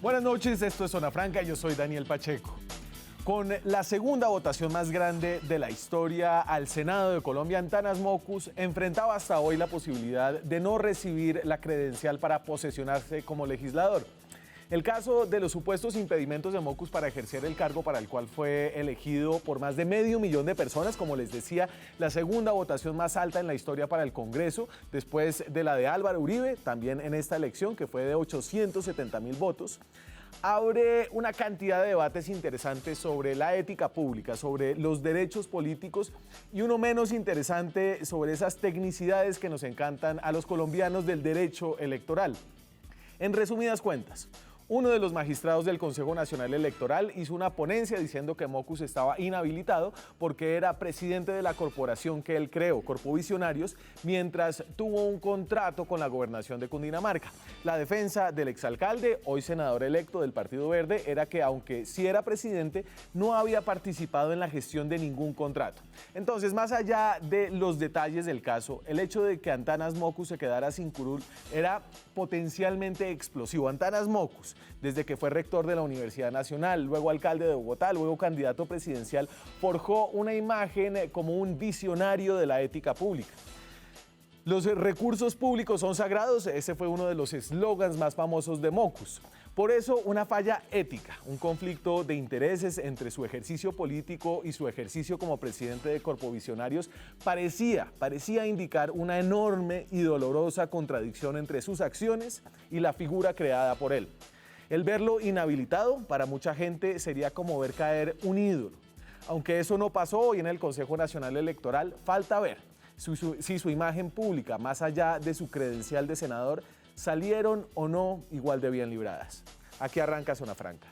Buenas noches, esto es Zona Franca y yo soy Daniel Pacheco. Con la segunda votación más grande de la historia al Senado de Colombia, Antanas Mockus enfrentaba hasta hoy la posibilidad de no recibir la credencial para posesionarse como legislador. El caso de los supuestos impedimentos de Mockus para ejercer el cargo para el cual fue elegido por más de 500.000 de personas, como les decía, la segunda votación más alta en la historia para el Congreso, después de la de Álvaro Uribe, también en esta elección, que fue de 870.000 votos, abre una cantidad de debates interesantes sobre la ética pública, sobre los derechos políticos y uno menos interesante sobre esas tecnicidades que nos encantan a los colombianos del derecho electoral. En resumidas cuentas, uno de los magistrados del Consejo Nacional Electoral hizo una ponencia diciendo que Mockus estaba inhabilitado porque era presidente de la corporación que él creó, Corpovisionarios, mientras tuvo un contrato con la gobernación de Cundinamarca. La defensa del exalcalde, hoy senador electo del Partido Verde, era que aunque sí era presidente, no había participado en la gestión de ningún contrato. Entonces, más allá de los detalles del caso, el hecho de que Antanas Mockus se quedara sin curul era potencialmente explosivo. Antanas Mockus, desde que fue rector de la Universidad Nacional, luego alcalde de Bogotá, luego candidato presidencial, forjó una imagen como un visionario de la ética pública. Los recursos públicos son sagrados, ese fue uno de los eslogans más famosos de Mockus. Por eso, una falla ética, un conflicto de intereses entre su ejercicio político y su ejercicio como presidente de Corpovisionarios parecía indicar una enorme y dolorosa contradicción entre sus acciones y la figura creada por él. El verlo inhabilitado para mucha gente sería como ver caer un ídolo. Aunque eso no pasó hoy en el Consejo Nacional Electoral, falta ver si su imagen pública, más allá de su credencial de senador, salieron o no igual de bien libradas. Aquí arranca Zona Franca.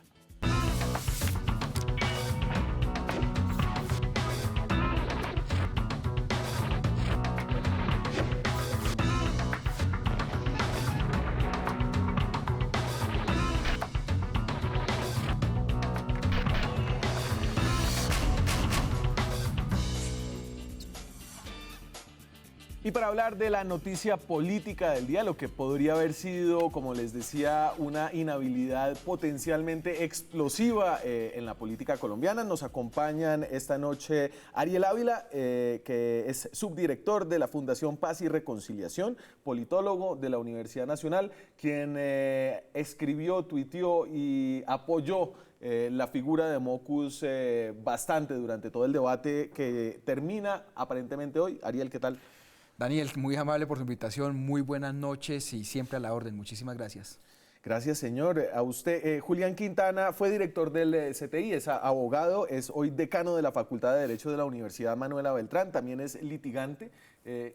Y para hablar de la noticia política del día, lo que podría haber sido, como les decía, una inhabilidad potencialmente explosiva en la política colombiana, nos acompañan esta noche Ariel Ávila, que es subdirector de la Fundación Paz y Reconciliación, politólogo de la Universidad Nacional, quien escribió, tuiteó y apoyó la figura de Mockus bastante durante todo el debate que termina aparentemente hoy. Ariel, ¿qué tal? Daniel, muy amable por su invitación, muy buenas noches y siempre a la orden. Muchísimas gracias. Gracias, señor. A usted, Julián Quintana fue director del CTI, es abogado, es hoy decano de la Facultad de Derecho de la Universidad Manuela Beltrán, también es litigante.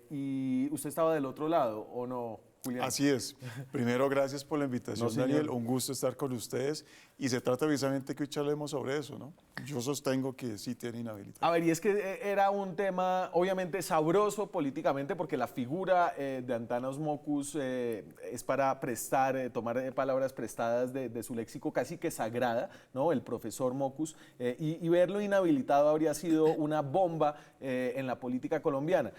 ¿Y usted estaba del otro lado o no, Julián? Así es. Primero, gracias por la invitación, No, Daniel. Un gusto estar con ustedes. Y se trata precisamente que hoy charlemos sobre eso, ¿no? Yo sostengo que sí tiene inhabilitación. A ver, y es que era un tema obviamente sabroso políticamente porque la figura de Antanas Mockus es para prestar, tomar palabras prestadas de su léxico casi que sagrada, ¿no? El profesor Mockus, y verlo inhabilitado habría sido una bomba en la política colombiana.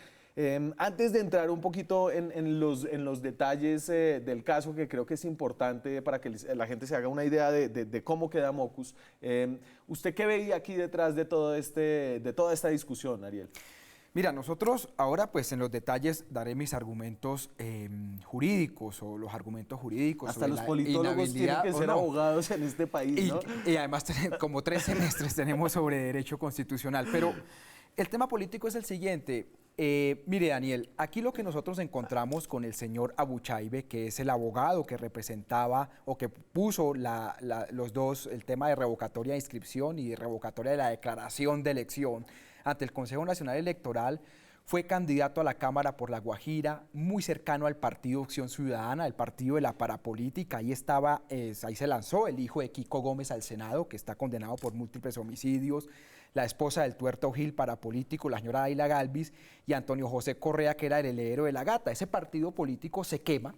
Antes de entrar un poquito en los detalles del caso, que creo que es importante para que la gente se haga una idea de cómo queda Mockus, ¿usted qué veía aquí detrás de toda esta discusión, Ariel? Mira, nosotros ahora pues en los detalles daré mis argumentos jurídicos o los argumentos jurídicos. Hasta los politólogos tienen que ser abogados en este país, ¿no? Y además como 3 semestres tenemos sobre derecho constitucional, pero el tema político es el siguiente. Mire, Daniel, aquí lo que nosotros encontramos con el señor Abuchaibe, que es el abogado que representaba o que puso el tema de revocatoria de inscripción y de revocatoria de la declaración de elección ante el Consejo Nacional Electoral, fue candidato a la Cámara por La Guajira, muy cercano al Partido Acción Ciudadana, el partido de la parapolítica. Ahí estaba, ahí se lanzó el hijo de Kiko Gómez al Senado, que está condenado por múltiples homicidios, la esposa del Tuerto Gil, parapolítico, la señora Ayla Galvis, y Antonio José Correa, que era el heredero de la Gata. Ese partido político se quema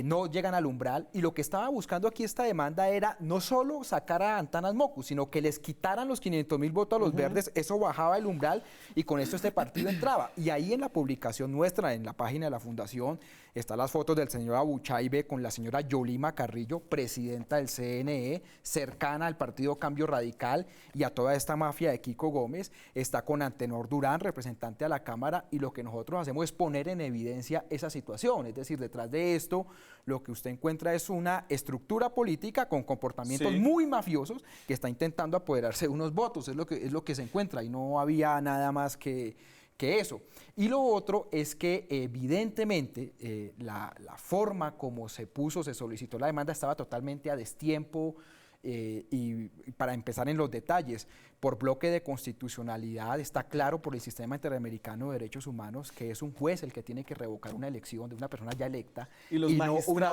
no llegan al umbral, y lo que estaba buscando aquí esta demanda era no solo sacar a Antanas Mockus, sino que les quitaran los 500.000 votos a los verdes, eso bajaba el umbral y con esto este partido entraba. Y ahí en la publicación nuestra, en la página de la fundación, están las fotos del señor Abuchaibe con la señora Yolima Carrillo, presidenta del CNE, cercana al partido Cambio Radical y a toda esta mafia de Kiko Gómez, está con Antenor Durán, representante a la Cámara, y lo que nosotros hacemos es poner en evidencia esa situación, es decir, detrás de esto lo que usted encuentra es una estructura política con comportamientos muy mafiosos que está intentando apoderarse de unos votos, es lo que se encuentra, y no había nada más que eso. Y lo otro es que evidentemente la forma como se solicitó la demanda estaba totalmente a destiempo, y para empezar en los detalles, por bloque de constitucionalidad está claro por el Sistema Interamericano de Derechos Humanos que es un juez el que tiene que revocar una elección de una persona ya electa y no es una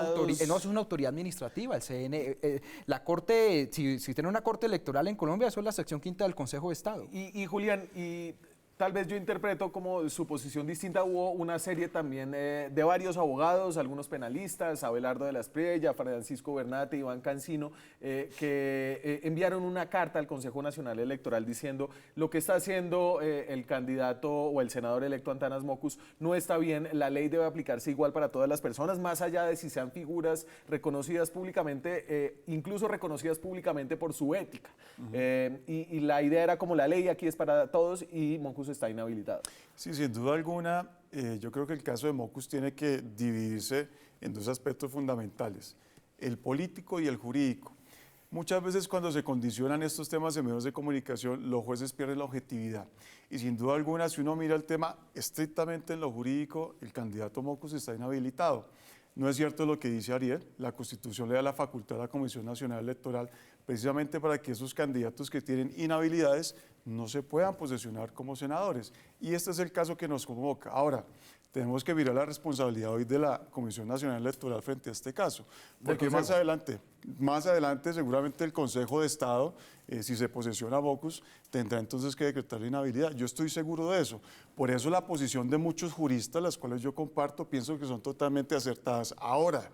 autoridad administrativa. El CNE, la Corte, si tiene una Corte Electoral en Colombia, eso es la sección 5ª del Consejo de Estado. Y Julián, tal vez yo interpreto como su posición distinta. Hubo una serie también de varios abogados, algunos penalistas, Abelardo de la Espriella, Francisco Bernate, Iván Cancino, que enviaron una carta al Consejo Nacional Electoral diciendo lo que está haciendo el candidato o el senador electo Antanas Mockus no está bien, la ley debe aplicarse igual para todas las personas, más allá de si sean figuras reconocidas públicamente, incluso reconocidas públicamente por su ética. Y la idea era como la ley aquí es para todos y Mockus está inhabilitado. Sí, sin duda alguna, yo creo que el caso de Mockus tiene que dividirse en dos aspectos fundamentales, el político y el jurídico. Muchas veces cuando se condicionan estos temas en medios de comunicación, los jueces pierden la objetividad. Y sin duda alguna, si uno mira el tema estrictamente en lo jurídico, el candidato Mockus está inhabilitado. No es cierto lo que dice Ariel, la Constitución le da la facultad a la Comisión Nacional Electoral precisamente para que esos candidatos que tienen inhabilidades no se puedan posesionar como senadores. Y este es el caso que nos convoca. Ahora, tenemos que mirar la responsabilidad hoy de la Comisión Nacional Electoral frente a este caso. Porque más adelante seguramente el Consejo de Estado, si se posesiona Mockus, tendrá entonces que decretar la inhabilidad. Yo estoy seguro de eso. Por eso la posición de muchos juristas, las cuales yo comparto, pienso que son totalmente acertadas. Ahora,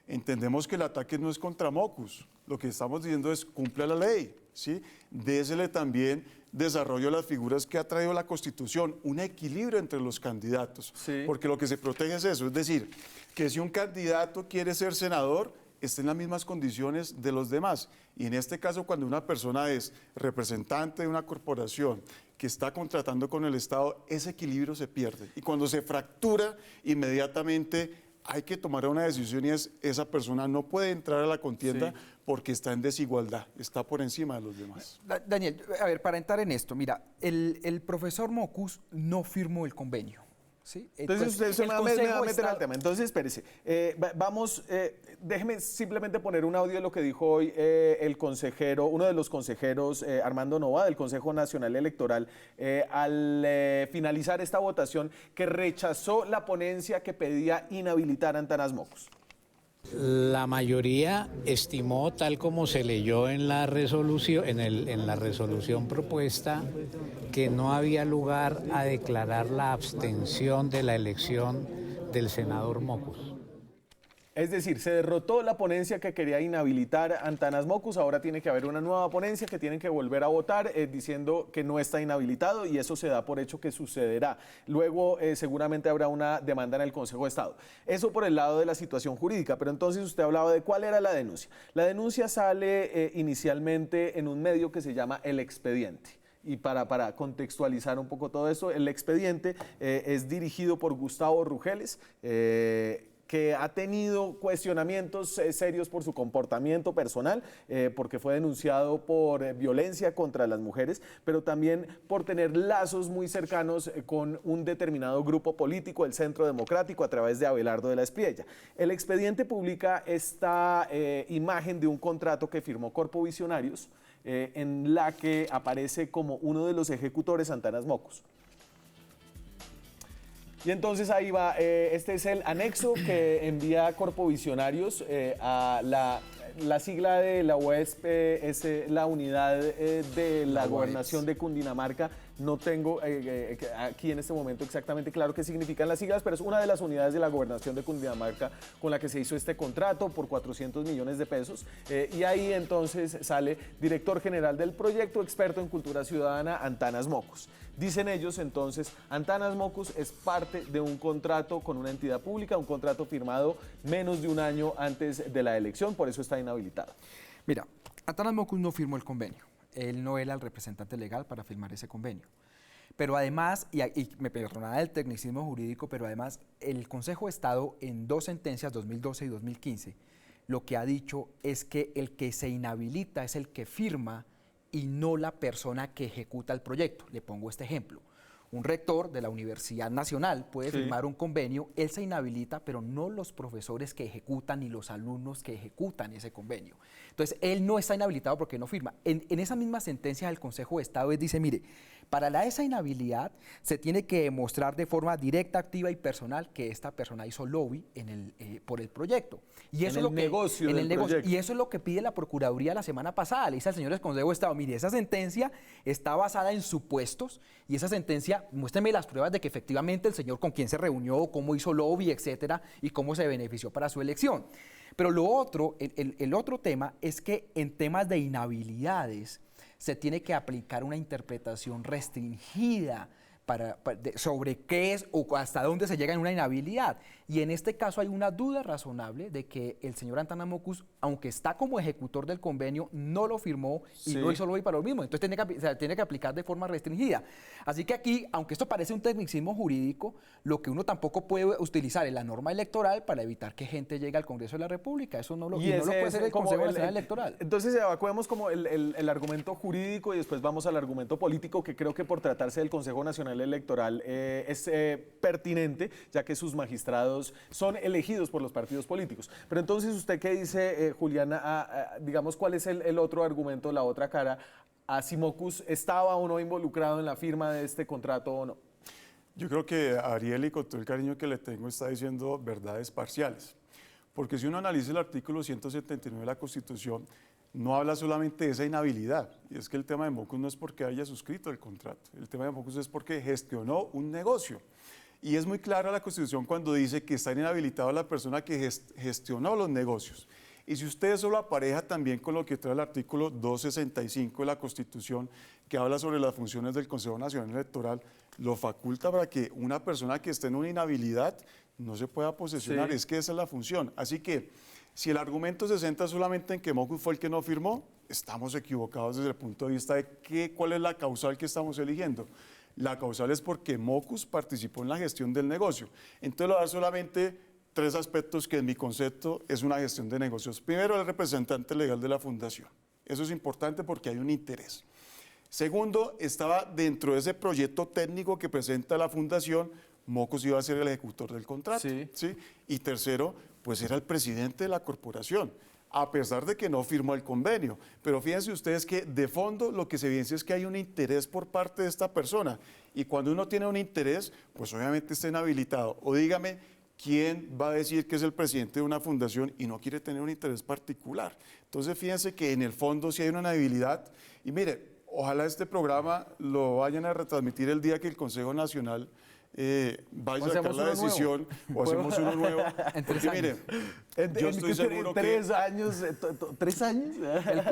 entendemos que el ataque no es contra Mockus. Lo que estamos diciendo es cumpla la ley, ¿sí? Désele también desarrollo a las figuras que ha traído la Constitución, un equilibrio entre los candidatos, porque lo que se protege es eso, es decir, que si un candidato quiere ser senador, esté en las mismas condiciones de los demás. Y en este caso, cuando una persona es representante de una corporación que está contratando con el Estado, ese equilibrio se pierde. Y cuando se fractura, inmediatamente hay que tomar una decisión y es, esa persona no puede entrar a la contienda porque está en desigualdad, está por encima de los demás. Daniel, a ver, para entrar en esto, mira, el profesor Mockus no firmó el convenio. ¿Sí? Entonces usted me va a meter al tema. Entonces, espérese. Déjeme simplemente poner un audio de lo que dijo hoy el consejero, uno de los consejeros, Armando Nova, del Consejo Nacional Electoral, al finalizar esta votación, que rechazó la ponencia que pedía inhabilitar a Antanas Mockus. La mayoría estimó, tal como se leyó en la resolución, en la resolución propuesta, que no había lugar a declarar la abstención de la elección del senador Mockus. Es decir, se derrotó la ponencia que quería inhabilitar a Antanas Mockus, ahora tiene que haber una nueva ponencia que tienen que volver a votar diciendo que no está inhabilitado y eso se da por hecho que sucederá. Luego seguramente habrá una demanda en el Consejo de Estado. Eso por el lado de la situación jurídica, pero entonces usted hablaba de cuál era la denuncia. La denuncia sale inicialmente en un medio que se llama El Expediente. Y para contextualizar un poco todo esto, El Expediente es dirigido por Gustavo Rugeles, que ha tenido cuestionamientos serios por su comportamiento personal, porque fue denunciado por violencia contra las mujeres, pero también por tener lazos muy cercanos con un determinado grupo político, el Centro Democrático, a través de Abelardo de la Espriella. El Expediente publica esta imagen de un contrato que firmó Corpo Visionarios, en la que aparece como uno de los ejecutores Antanas Mockus. Y entonces ahí va, este es el anexo que envía Corpo Visionarios a la sigla de la UESP, es la unidad de la gobernación de Cundinamarca, No tengo aquí en este momento exactamente claro qué significan las siglas, pero es una de las unidades de la gobernación de Cundinamarca con la que se hizo este contrato por 400 millones de pesos. Y ahí entonces sale director general del proyecto, experto en cultura ciudadana, Antanas Mockus. Dicen ellos entonces, Antanas Mockus es parte de un contrato con una entidad pública, un contrato firmado menos de un año antes de la elección, por eso está inhabilitado. Mira, Antanas Mockus no firmó el convenio. Él no era el representante legal para firmar ese convenio. Pero además, y me perdonará el tecnicismo jurídico, pero además el Consejo de Estado en 2 sentencias, 2012 y 2015, lo que ha dicho es que el que se inhabilita es el que firma y no la persona que ejecuta el proyecto. Le pongo este ejemplo. Un rector de la Universidad Nacional puede firmar un convenio, él se inhabilita, pero no los profesores que ejecutan ni los alumnos que ejecutan ese convenio. Entonces, él no está inhabilitado porque no firma. En esa misma sentencia del Consejo de Estado, él dice, mire, para esa inhabilidad se tiene que demostrar de forma directa, activa y personal que esta persona hizo lobby por el proyecto. Y eso en el negocio del proyecto. Y eso es lo que pide la Procuraduría la semana pasada. Le dice al señor del Consejo de Estado, mire, esa sentencia está basada en supuestos y esa sentencia, muéstrame las pruebas de que efectivamente el señor con quién se reunió, cómo hizo lobby, etcétera, y cómo se benefició para su elección. Pero lo otro, el otro tema es que en temas de inhabilidades se tiene que aplicar una interpretación restringida sobre qué es o hasta dónde se llega en una inhabilidad. Y en este caso hay una duda razonable de que el señor Antanas Mockus, aunque está como ejecutor del convenio, no lo firmó y no hizo lobby para lo mismo. Entonces tiene que aplicar de forma restringida. Así que aquí, aunque esto parece un tecnicismo jurídico, lo que uno tampoco puede utilizar es la norma electoral para evitar que gente llegue al Congreso de la República. Eso no lo puede hacer el Consejo Nacional Electoral. Entonces evacuemos como el argumento jurídico y después vamos al argumento político, que creo que por tratarse del Consejo Nacional Electoral es pertinente, ya que sus magistrados son elegidos por los partidos políticos. Pero entonces, ¿usted qué dice, Juliana? Digamos, ¿cuál es el otro argumento, la otra cara? ¿A si Mockus estaba o no involucrado en la firma de este contrato o no? Yo creo que Ariel, y con todo el cariño que le tengo, está diciendo verdades parciales. Porque si uno analiza el artículo 179 de la Constitución, no habla solamente de esa inhabilidad. Y es que el tema de Mockus no es porque haya suscrito el contrato. El tema de Mockus es porque gestionó un negocio. Y es muy clara la Constitución cuando dice que está inhabilitada la persona que gestionó los negocios. Y si usted eso lo apareja también con lo que trae el artículo 265 de la Constitución, que habla sobre las funciones del Consejo Nacional Electoral, lo faculta para que una persona que esté en una inhabilidad no se pueda posesionar. Es que esa es la función. Así que, si el argumento se centra solamente en que Mockus fue el que no firmó, estamos equivocados desde el punto de vista de cuál es la causal que estamos eligiendo. La causal es porque Mockus participó en la gestión del negocio. Entonces, le voy a dar solamente 3 aspectos que en mi concepto es una gestión de negocios. Primero, el representante legal de la fundación. Eso es importante porque hay un interés. Segundo, estaba dentro de ese proyecto técnico que presenta la fundación, Mockus iba a ser el ejecutor del contrato. ¿Sí? Y tercero, pues era el presidente de la corporación, a pesar de que no firmó el convenio. Pero fíjense ustedes que de fondo lo que se evidencia es que hay un interés por parte de esta persona. Y cuando uno tiene un interés, pues obviamente está inhabilitado. O dígame, ¿quién va a decir que es el presidente de una fundación y no quiere tener un interés particular? Entonces fíjense que en el fondo sí hay una inhabilidad. Y mire, ojalá este programa lo vayan a retransmitir el día que el Consejo Nacional vaya a sacar la decisión o hacemos uno nuevo. Porque mire, yo estoy seguro que... 3 años, 3 años.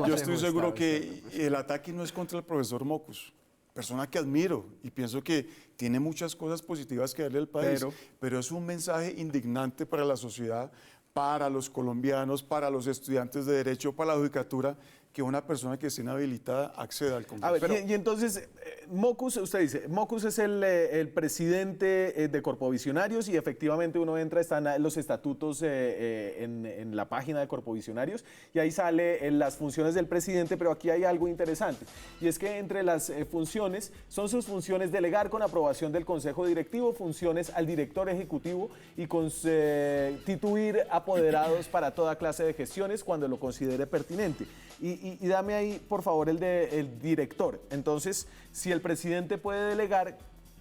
Yo estoy seguro que el ataque no es contra el profesor Mockus, persona que admiro y pienso que tiene muchas cosas positivas que darle al país, pero es un mensaje indignante para la sociedad, para los colombianos, para los estudiantes de Derecho, para la judicatura, que una persona que esté inhabilitada acceda al Congreso. A ver, y entonces, Mockus, usted dice, Mockus es el presidente de Corpovisionarios y efectivamente uno entra, están los estatutos en la página de Corpovisionarios y ahí sale las funciones del presidente, pero aquí hay algo interesante y es que entre las funciones son sus funciones delegar con aprobación del Consejo Directivo, funciones al director ejecutivo y constituir apoderados para toda clase de gestiones cuando lo considere pertinente. Y dame ahí, por favor, el director. Entonces, si el presidente puede delegar,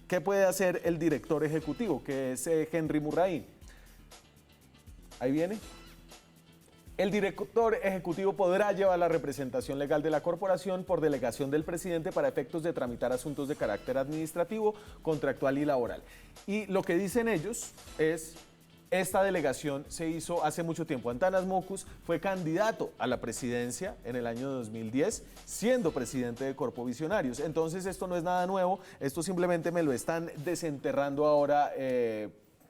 ¿qué puede hacer el director ejecutivo, que es Henry Murraín? Ahí viene. El director ejecutivo podrá llevar la representación legal de la corporación por delegación del presidente para efectos de tramitar asuntos de carácter administrativo, contractual y laboral. Y lo que dicen ellos es: esta delegación se hizo hace mucho tiempo. Antanas Mockus fue candidato a la presidencia en el año 2010, siendo presidente de Corpo Visionarios. Entonces esto no es nada nuevo, esto simplemente me lo están desenterrando ahora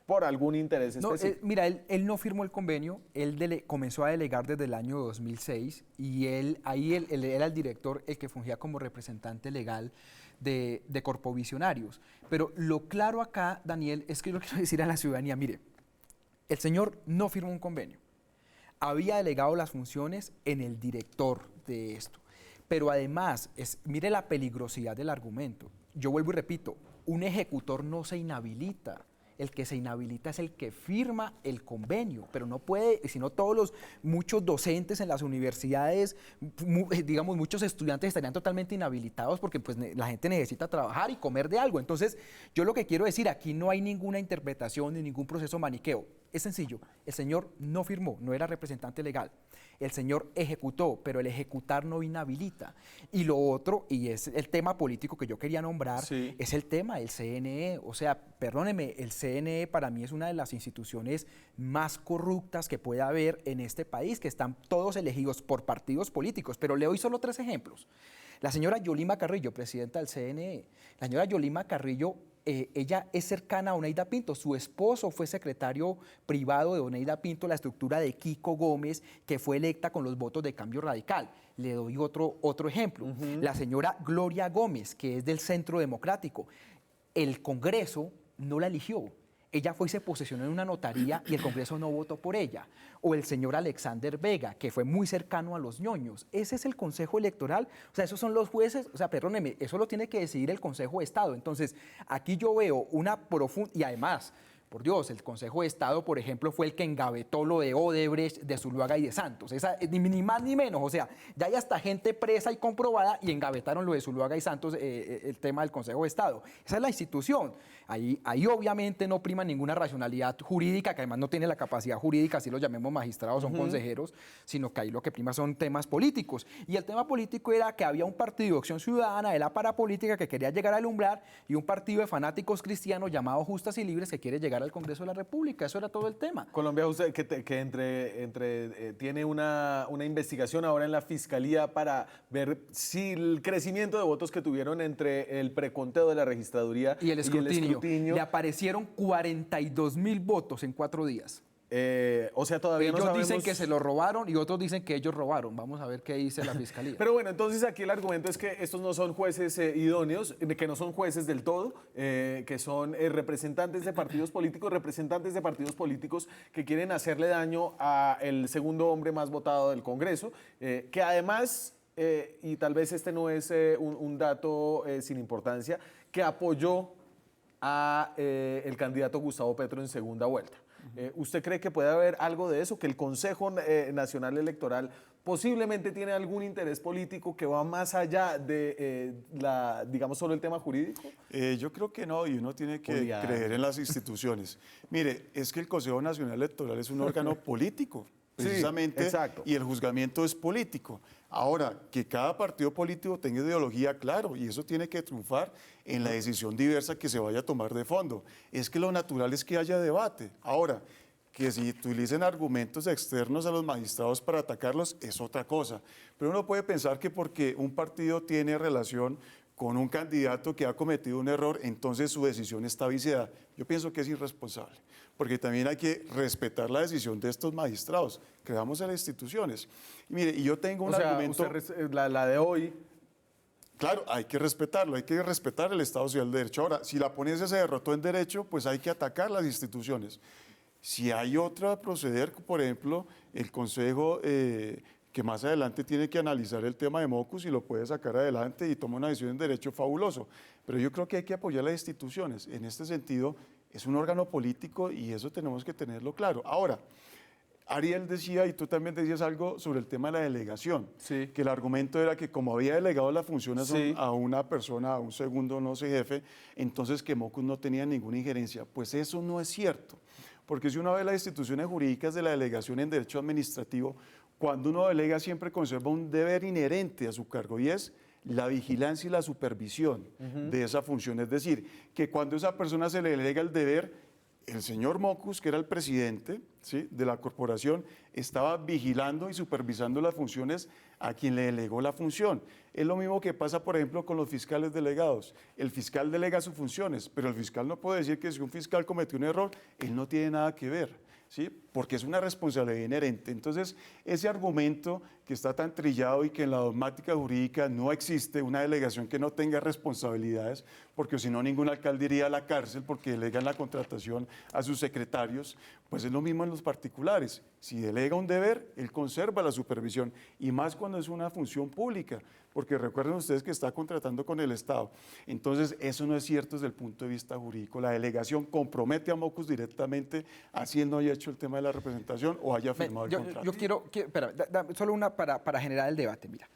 por algún interés específico. Mira, él no firmó el convenio, él comenzó a delegar desde el año 2006 y él era el director, el que fungía como representante legal de Corpo Visionarios. Pero lo claro acá, Daniel, es que yo quiero decir a la ciudadanía, mire, el señor no firmó un convenio, había delegado las funciones en el director de esto, pero además, mire la peligrosidad del argumento. Yo vuelvo y repito, un ejecutor no se inhabilita. El que se inhabilita es el que firma el convenio, pero no puede, sino muchos docentes en las universidades, digamos, muchos estudiantes estarían totalmente inhabilitados porque pues, la gente necesita trabajar y comer de algo. Entonces, yo lo que quiero decir, aquí no hay ninguna interpretación ni ningún proceso maniqueo. Es sencillo, el señor no firmó, no era representante legal. El señor ejecutó, pero el ejecutar no inhabilita. Y lo otro, y es el tema político que yo quería nombrar, sí, es el tema del CNE. O sea, perdóneme, el CNE para mí es una de las instituciones más corruptas que puede haber en este país, que están todos elegidos por partidos políticos. Pero le doy solo 3 ejemplos. La señora Yolima Carrillo, presidenta del CNE. La señora Yolima Carrillo, ella es cercana a Oneida Pinto. Su esposo fue secretario privado de Oneida Pinto, la estructura de Kiko Gómez, que fue electa con los votos de Cambio Radical. Le doy otro ejemplo. La señora Gloria Gómez, que es del Centro Democrático. El Congreso no la eligió. Ella fue y se posesionó en una notaría y el Congreso no votó por ella. O el señor Alexander Vega, que fue muy cercano a los ñoños. Ese es el Consejo Electoral. O sea, esos son los jueces. O sea, perdóneme, eso lo tiene que decidir el Consejo de Estado. Entonces, aquí yo veo una profunda... Y además, por Dios, el Consejo de Estado, por ejemplo, fue el que engavetó lo de Odebrecht, de Zuluaga y de Santos. Ni más ni menos. O sea, ya hay hasta gente presa y comprobada y engavetaron lo de Zuluaga y Santos, el tema del Consejo de Estado. Esa es la institución. Ahí obviamente no prima ninguna racionalidad jurídica, que además no tiene la capacidad jurídica, así los llamemos magistrados, son consejeros, sino que ahí lo que prima son temas políticos. Y el tema político era que había un partido de Acción Ciudadana, de la parapolítica, que quería llegar a alumbrar, y un partido de fanáticos cristianos llamado Justas y Libres que quiere llegar al Congreso de la República. Eso era todo el tema. Colombia, usted tiene una investigación ahora en la Fiscalía para ver si el crecimiento de votos que tuvieron entre el preconteo de la registraduría y el escrutinio. Le aparecieron 42.000 votos en 4 días. O sea, todavía no sabemos... Ellos dicen que se lo robaron y otros dicen que ellos robaron. Vamos a ver qué dice la Fiscalía. Pero bueno, entonces aquí el argumento es que estos no son jueces idóneos, que no son jueces del todo, que son representantes de partidos políticos que quieren hacerle daño al segundo hombre más votado del Congreso, que además, y tal vez este no es un dato sin importancia, que apoyó a el candidato Gustavo Petro en segunda vuelta. ¿Usted cree que puede haber algo de eso? ¿Que el Consejo Nacional Electoral posiblemente tiene algún interés político que va más allá de, digamos, solo el tema jurídico? Yo creo que no, y uno tiene que creer en las instituciones. Mire, es que el Consejo Nacional Electoral es un órgano político, precisamente, sí, exacto, y el juzgamiento es político. Ahora, que cada partido político tenga ideología, claro, y eso tiene que triunfar en la decisión diversa que se vaya a tomar de fondo. Es que lo natural es que haya debate. Ahora, que si utilicen argumentos externos a los magistrados para atacarlos es otra cosa. Pero uno puede pensar que porque un partido tiene relación con un candidato que ha cometido un error, entonces su decisión está viciada. Yo pienso que es irresponsable, porque también hay que respetar la decisión de estos magistrados. Creamos en las instituciones. Y mire, y yo tengo un argumento... La de hoy... Claro, hay que respetarlo, hay que respetar el Estado Social de Derecho. Ahora, si la ponencia se derrotó en derecho, pues hay que atacar las instituciones. Si hay otra proceder, por ejemplo, el Consejo... que más adelante tiene que analizar el tema de Mockus y lo puede sacar adelante y toma una decisión en derecho fabuloso. Pero yo creo que hay que apoyar las instituciones. En este sentido, es un órgano político y eso tenemos que tenerlo claro. Ahora, Ariel decía, y tú también decías algo sobre el tema de la delegación, sí, que el argumento era que como había delegado la función sí, a una persona, a un segundo, no sé, jefe, entonces que Mockus no tenía ninguna injerencia. Pues eso no es cierto. porque si uno ve las instituciones jurídicas de la delegación en derecho administrativo, cuando uno delega siempre conserva un deber inherente a su cargo y es la vigilancia y la supervisión de esa función. Es decir, que cuando a esa persona se le delega el deber, el señor Mockus, que era el presidente, ¿sí?, de la corporación, estaba vigilando y supervisando las funciones a quien le delegó la función. Es lo mismo que pasa, por ejemplo, con los fiscales delegados. El fiscal delega sus funciones, pero el fiscal no puede decir que si un fiscal cometió un error, él no tiene nada que ver, ¿sí?, porque es una responsabilidad inherente. Entonces, ese argumento que está tan trillado y que en la dogmática jurídica no existe una delegación que no tenga responsabilidades, porque si no ningún alcalde iría a la cárcel porque delegan la contratación a sus secretarios, pues es lo mismo en los particulares. Si delega un deber, él conserva la supervisión, y más cuando es una función pública, porque recuerden ustedes que está contratando con el Estado. Entonces, eso no es cierto desde el punto de vista jurídico. La delegación compromete a Mockus directamente, así él no haya hecho el tema de la representación o haya firmado el contrato. Yo quiero espera, solo una para generar el debate. Mira,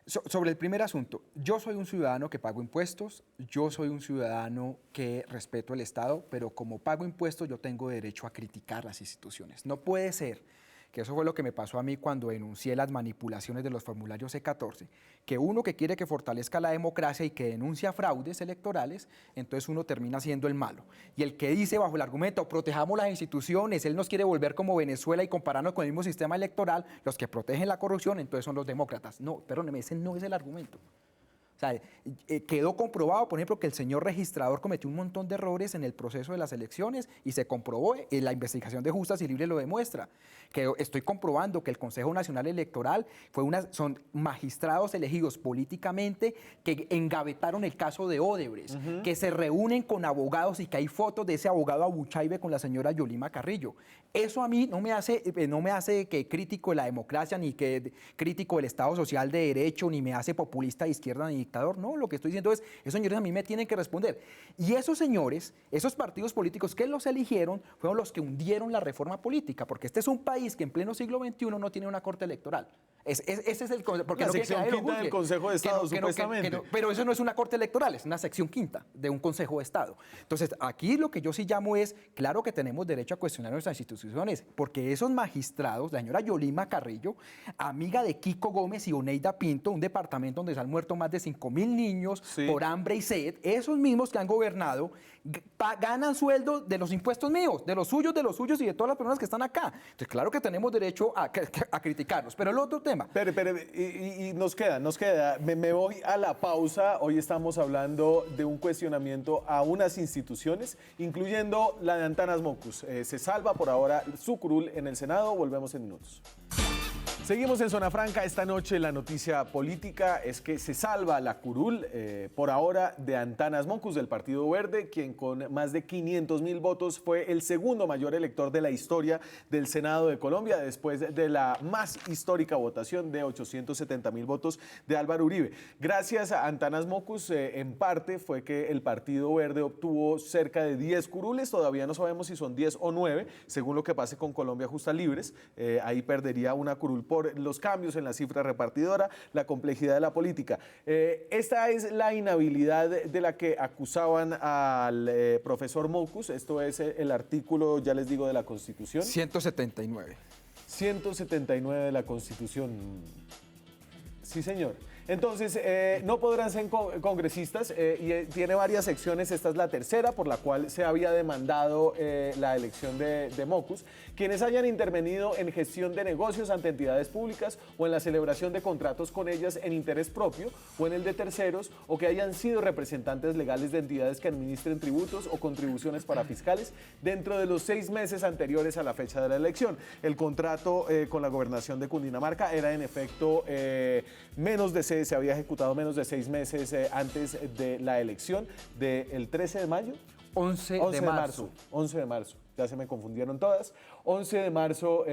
sobre el primer asunto, yo soy un ciudadano que pago impuestos, yo soy un ciudadano que respeto el Estado, pero como pago impuestos yo tengo derecho a criticar las instituciones. No puede ser, que eso fue lo que me pasó a mí cuando denuncié las manipulaciones de los formularios C14, que uno que quiere que fortalezca la democracia y que denuncia fraudes electorales, entonces uno termina siendo el malo. Y el que dice bajo el argumento, protejamos las instituciones, él nos quiere volver como Venezuela y compararnos con el mismo sistema electoral, los que protegen la corrupción, entonces son los demócratas. No, perdóneme, ese no es el argumento. O sea, quedó comprobado, por ejemplo, que el señor registrador cometió un montón de errores en el proceso de las elecciones y se comprobó, la investigación de Justas y Libres lo demuestra, que estoy comprobando que el Consejo Nacional Electoral son magistrados elegidos políticamente que engavetaron el caso de Odebrecht, que se reúnen con abogados y que hay fotos de ese abogado Abuchaibe con la señora Yolima Carrillo. Eso a mí no me hace que crítico de la democracia, ni que crítico del Estado Social de Derecho, ni me hace populista de izquierda ni dictador. No, lo que estoy diciendo es, esos señores a mí me tienen que responder. Y esos señores, esos partidos políticos que los eligieron, fueron los que hundieron la reforma política, porque este es un país que en pleno siglo XXI no tiene una corte electoral. Ese es el porque la no sección quinta del Consejo de Estado, supuestamente. Pero eso no es una corte electoral, es una sección quinta de un Consejo de Estado. Entonces, aquí lo que yo sí llamo es, claro que tenemos derecho a cuestionar nuestras instituciones, porque esos magistrados, la señora Yolima Carrillo, amiga de Kiko Gómez y Oneida Pinto, un departamento donde se han muerto más de 5.000 niños por hambre y sed, esos mismos que han gobernado, ganan sueldo de los impuestos míos, de los suyos y de todas las personas que están acá. Entonces, claro que tenemos derecho a criticarlos. Pero el otro tema... Pero y nos queda. Me voy a la pausa. Hoy estamos hablando de un cuestionamiento a unas instituciones, incluyendo la de Antanas Mockus. Se salva por ahora su curul en el Senado. Volvemos en minutos. Seguimos en Zona Franca. Esta noche la noticia política es que se salva la curul, por ahora, de Antanas Mockus del Partido Verde, quien con más de 500.000 votos fue el segundo mayor elector de la historia del Senado de Colombia, después de la más histórica votación de 870.000 votos de Álvaro Uribe. Gracias a Antanas Mockus, en parte, fue que el Partido Verde obtuvo cerca de 10 curules. Todavía no sabemos si son 10 o 9, según lo que pase con Colombia Justas Libres. Ahí perdería una curul por los cambios en la cifra repartidora, la complejidad de la política. Esta es la inhabilidad de la que acusaban al profesor Mockus. Esto es el artículo, ya les digo, de la Constitución. 179. 179 de la Constitución. Sí, señor. Entonces, no podrán ser congresistas y tiene varias secciones. Esta es la tercera, por la cual se había demandado la elección de Mockus. Quienes hayan intervenido en gestión de negocios ante entidades públicas o en la celebración de contratos con ellas en interés propio o en el de terceros, o que hayan sido representantes legales de entidades que administren tributos o contribuciones para fiscales dentro de los 6 meses anteriores a la fecha de la elección. El contrato con la gobernación de Cundinamarca era en efecto se había ejecutado menos de 6 meses antes de la elección del 13 de mayo. 11 de marzo. 11 de marzo, ya se me confundieron todas. 11 de marzo,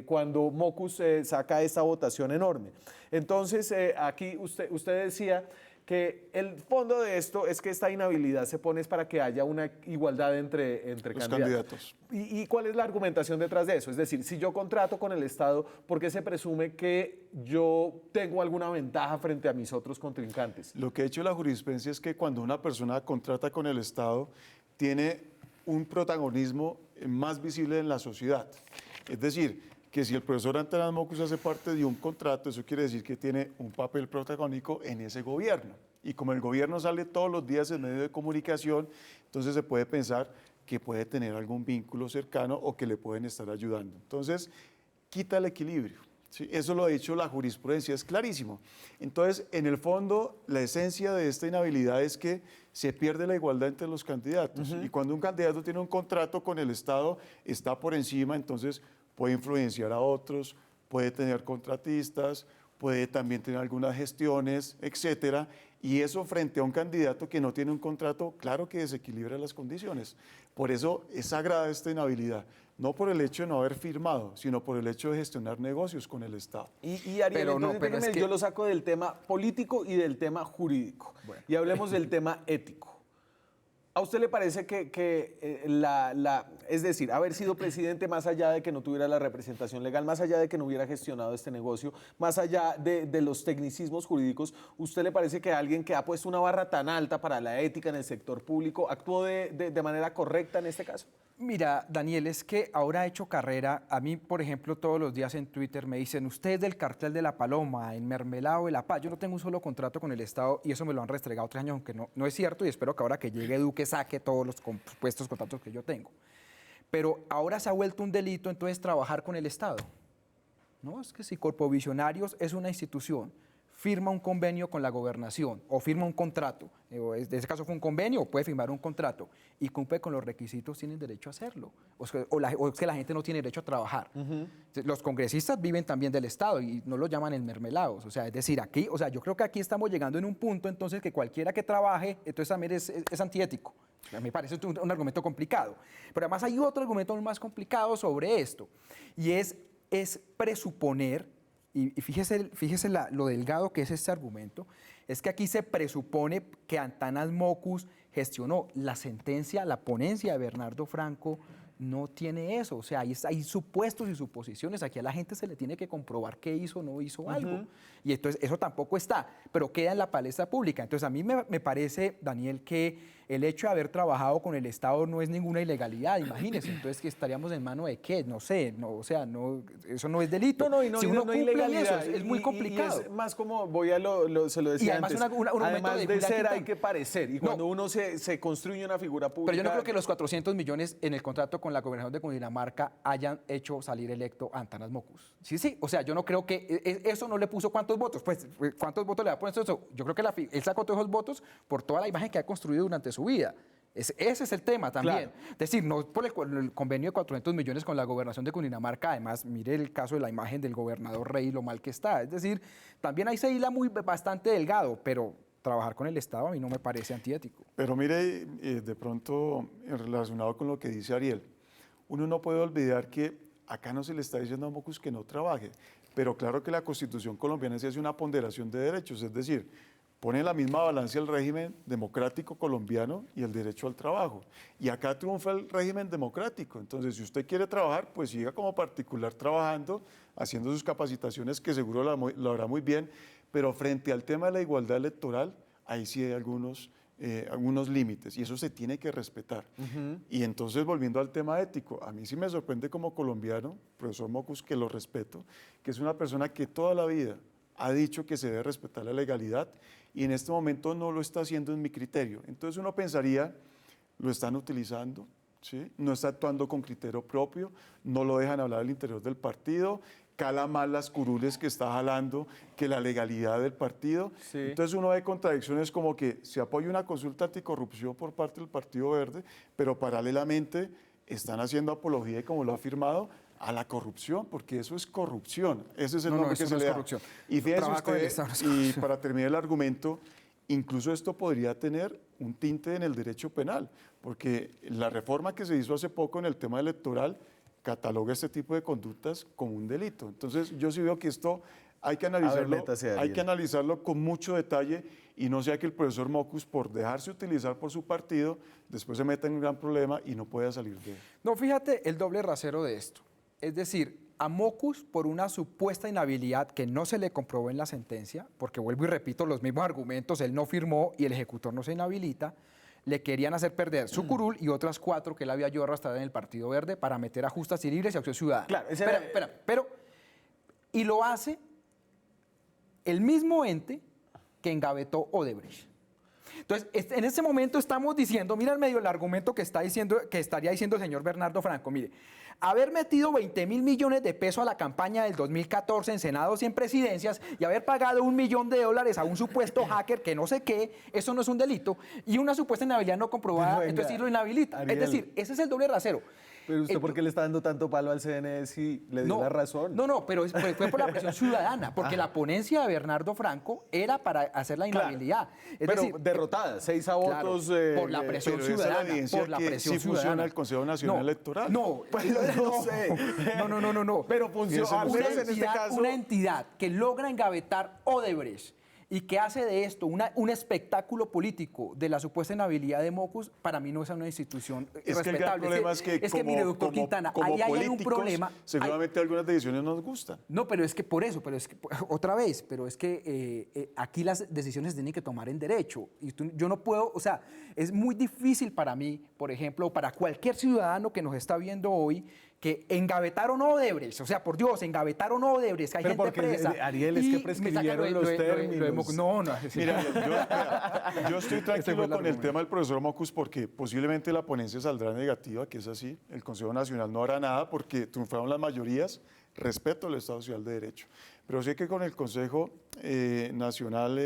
cuando Mockus saca esta votación enorme. Entonces, aquí usted decía que el fondo de esto es que esta inhabilidad se pone para que haya una igualdad entre los candidatos. ¿Y cuál es la argumentación detrás de eso? Es decir, si yo contrato con el Estado, ¿por qué se presume que yo tengo alguna ventaja frente a mis otros contrincantes? Lo que ha hecho la jurisprudencia es que cuando una persona contrata con el Estado, tiene un protagonismo más visible en la sociedad. Es decir, que si el profesor Antanas Mockus hace parte de un contrato, eso quiere decir que tiene un papel protagónico en ese gobierno. Y como el gobierno sale todos los días en medio de comunicación, entonces se puede pensar que puede tener algún vínculo cercano o que le pueden estar ayudando. Entonces, quita el equilibrio. ¿Sí? Eso lo ha dicho la jurisprudencia, es clarísimo. Entonces, en el fondo, la esencia de esta inhabilidad es que se pierde la igualdad entre los candidatos. Y cuando un candidato tiene un contrato con el Estado, está por encima, entonces puede influenciar a otros, puede tener contratistas, puede también tener algunas gestiones, etcétera. Y eso frente a un candidato que no tiene un contrato, claro que desequilibra las condiciones. Por eso es sagrada esta inhabilidad. No por el hecho de no haber firmado, sino por el hecho de gestionar negocios con el Estado. Y Ariel, Pero no, entonces, pero es déjeme, que- yo lo saco del tema político y del tema jurídico. Bueno. Y hablemos del tema ético. ¿A usted le parece que es decir, haber sido presidente más allá de que no tuviera la representación legal, más allá de que no hubiera gestionado este negocio, más allá de los tecnicismos jurídicos, ¿usted le parece que alguien que ha puesto una barra tan alta para la ética en el sector público actuó de manera correcta en este caso? Mira, Daniel, es que ahora he hecho carrera. A mí, por ejemplo, todos los días en Twitter me dicen, usted es del cartel de la Paloma, el Mermelado de la Paz. Yo no tengo un solo contrato con el Estado y eso me lo han restregado 3 años, aunque no es cierto, y espero que ahora que llegue Duque saque todos los supuestos contratos que yo tengo. Pero ahora se ha vuelto un delito entonces trabajar con el Estado. No, es que si Corpovisionarios es una institución, firma un convenio con la gobernación o firma un contrato, en este caso fue un convenio, o puede firmar un contrato y cumple con los requisitos, tienen derecho a hacerlo. O es que la gente no tiene derecho a trabajar. Los congresistas viven también del Estado y no lo llaman el mermelados. O sea, es decir, aquí, o sea, yo creo que aquí estamos llegando en un punto entonces que cualquiera que trabaje, entonces también es antiético. A mí me parece un argumento complicado. Pero además hay otro argumento aún más complicado sobre esto y es presuponer. Y fíjese lo delgado que es este argumento, es que aquí se presupone que Antanas Mockus gestionó la sentencia, la ponencia de Bernardo Franco, no tiene eso, o sea, hay supuestos y suposiciones, aquí a la gente se le tiene que comprobar que hizo o no hizo algo, y entonces eso tampoco está, pero queda en la palestra pública. Entonces a mí me parece, Daniel, que el hecho de haber trabajado con el Estado no es ninguna ilegalidad, imagínense, entonces que estaríamos en mano de qué, no sé, no, o sea, no, eso no es delito. Si uno no cumple ilegalidad. eso, es muy complicado. Y es más como, se lo decía Y además antes, un argumento además de mira, ser aquí hay que parecer, y cuando uno se construye una figura pública... Pero yo no creo que los 400 millones en el contrato con la gobernación de Cundinamarca hayan hecho salir electo a Antanas Mockus. Sí, o sea, yo no creo que eso no le puso cuántos votos, pues cuántos votos le va a poner eso. Yo creo que él sacó todos esos votos por toda la imagen que ha construido durante su vida. Ese es el tema también. Claro. Es decir, no por el convenio de 400 millones con la gobernación de Cundinamarca, además, mire el caso de la imagen del gobernador Rey, lo mal que está. Es decir, también ahí se hila bastante delgado, pero trabajar con el Estado a mí no me parece antiético. Pero mire, de pronto, relacionado con lo que dice Ariel, uno no puede olvidar que acá no se le está diciendo a Mockus que no trabaje, pero claro que la Constitución colombiana se hace una ponderación de derechos, es decir, pone en la misma balanza el régimen democrático colombiano y el derecho al trabajo. Y acá triunfa el régimen democrático. Entonces, si usted quiere trabajar, pues siga como particular trabajando, haciendo sus capacitaciones, que seguro lo hará muy bien, pero frente al tema de la igualdad electoral, ahí sí hay algunos límites y eso se tiene que respetar. Y entonces, volviendo al tema ético, a mí sí me sorprende como colombiano, profesor Mockus, que lo respeto, que es una persona que toda la vida ha dicho que se debe respetar la legalidad y en este momento no lo está haciendo en mi criterio. Entonces uno pensaría, lo están utilizando, ¿sí? No está actuando con criterio propio, no lo dejan hablar al interior del partido, cala más las curules que está jalando que la legalidad del partido. Sí. Entonces uno ve contradicciones como que se apoya una consulta anticorrupción por parte del Partido Verde, pero paralelamente están haciendo apología, y como lo ha afirmado, a la corrupción, porque eso es corrupción. Ese es el nombre que se le da. Corrupción. Y fíjese Trabajar con el usted, Estado no es y corrupción. para terminar el argumento, incluso esto podría tener un tinte en el derecho penal, porque la reforma que se hizo hace poco en el tema electoral cataloga este tipo de conductas como un delito. Entonces, yo sí veo que esto hay que analizarlo con mucho detalle y no sea que el profesor Mockus, por dejarse utilizar por su partido, después se meta en un gran problema y no pueda salir de él. No, fíjate el doble rasero de esto. Es decir, a Mockus, por una supuesta inhabilidad que no se le comprobó en la sentencia, porque vuelvo y repito los mismos argumentos, él no firmó y el ejecutor no se inhabilita, le querían hacer perder su curul y otras 4 que él había yo arrastrado en el Partido Verde para meter a Justas y Libres y Acción Ciudadana. Claro, ese pero, y lo hace el mismo ente que engavetó Odebrecht. Entonces, en ese momento estamos diciendo, mira en medio el argumento que estaría diciendo el señor Bernardo Franco, mire, haber metido 20.000 millones de pesos a la campaña del 2014 en senados y en presidencias y haber pagado $1 millón a un supuesto hacker que no sé qué, eso no es un delito, y una supuesta inhabilidad no comprobada, Venga, entonces sí lo inhabilita. Ariel. Es decir, ese es el doble rasero. Pero usted, ¿por qué le está dando tanto palo al CNE si le dio la razón? No, pero fue por la presión ciudadana, porque la ponencia de Bernardo Franco era para hacer la inhabilidad. Es pero decir, derrotada, 6 a votos. por la presión pero esa es la ciudadana. evidencia Por la que presión sí funciona ciudadana. el Consejo Nacional Electoral. No, Pues no sé. No. Pero funciona, al menos en este caso. Una entidad que logra engavetar Odebrecht y que hace de esto un espectáculo político de la supuesta inhabilidad de Mockus, para mí no es una institución Es que el gran respetable. problema es que mire, doctor Quintana, ahí hay un problema. Seguramente algunas decisiones nos gustan. No, pero es que por eso, otra vez, pero es que aquí las decisiones se tienen que tomar en derecho. Y yo no puedo, o sea, es muy difícil para mí, por ejemplo, para cualquier ciudadano que nos está viendo hoy, que engavetaron Odebrecht, o sea, por Dios, engavetaron Odebrecht, que hay Pero gente porque, presa. Ariel, es que prescribieron los términos. No. Mira, yo estoy Ese fue tranquilo el con el argumento. tema del profesor Mockus porque posiblemente la ponencia saldrá negativa, que es así. El Consejo Nacional no hará nada porque triunfaron las mayorías, respeto al Estado Social de Derecho. Pero sé que con el Consejo Nacional